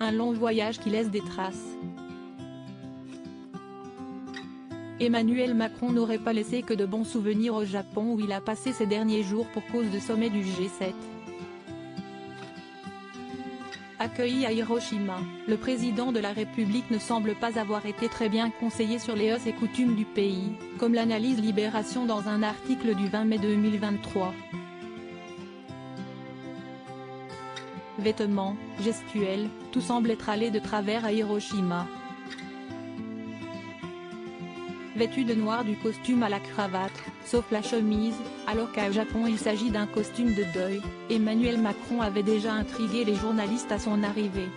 un long voyage qui laisse des traces. Emmanuel Macron n'aurait pas laissé que de bons souvenirs au Japon où il a passé ses derniers jours pour cause de sommet du G7. Accueilli à Hiroshima, le président de la République ne semble pas avoir été très bien conseillé sur les us et coutumes du pays, comme l'analyse Libération dans un article du 20 mai 2023. Vêtements, gestuels, tout semble être allé de travers à Hiroshima. Vêtu de noir du costume à la cravate, sauf la chemise, alors qu'au Japon il s'agit d'un costume de deuil, Emmanuel Macron avait déjà intrigué les journalistes à son arrivée.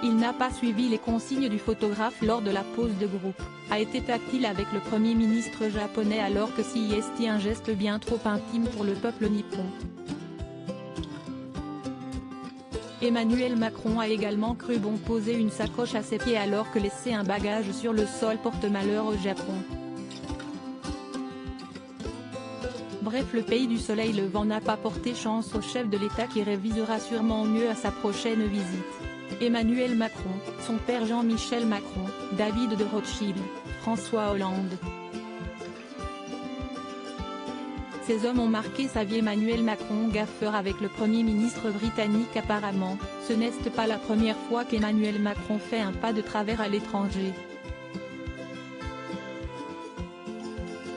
Il n'a pas suivi les consignes du photographe lors de la pose de groupe, a été tactile avec le Premier ministre japonais alors que c'était un geste bien trop intime pour le peuple nippon. Emmanuel Macron a également cru bon poser une sacoche à ses pieds alors que laisser un bagage sur le sol porte malheur au Japon. Bref, le pays du soleil levant n'a pas porté chance au chef de l'État qui révisera sûrement mieux à sa prochaine visite. Emmanuel Macron, son père Jean-Michel Macron, David de Rothschild, François Hollande. Ces hommes ont marqué sa vie. Emmanuel Macron gaffeur avec le Premier ministre britannique. Apparemment, ce n'est pas la première fois qu'Emmanuel Macron fait un pas de travers à l'étranger.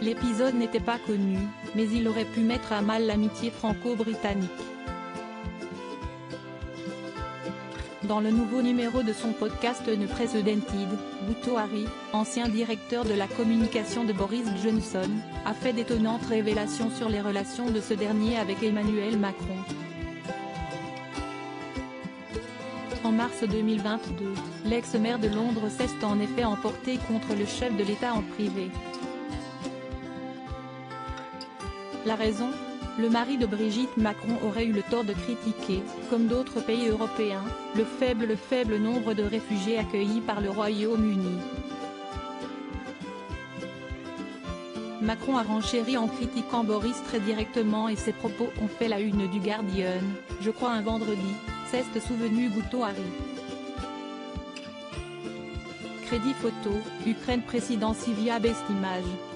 L'épisode n'était pas connu, mais il aurait pu mettre à mal l'amitié franco-britannique. Dans le nouveau numéro de son podcast Unprecedented, Bhutto Harry, ancien directeur de la communication de Boris Johnson, a fait d'étonnantes révélations sur les relations de ce dernier avec Emmanuel Macron. En mars 2022, l'ex-maire de Londres s'est en effet emporté contre le chef de l'État en privé. La raison ? Le mari de Brigitte Macron aurait eu le tort de critiquer, comme d'autres pays européens, le faible nombre de réfugiés accueillis par le Royaume-Uni. Macron a renchéri en critiquant Boris très directement et ses propos ont fait la une du Guardian, je crois un vendredi, s'est souvenu Bhutto Harry. Crédit photo, Ukraine présidence via Best Image.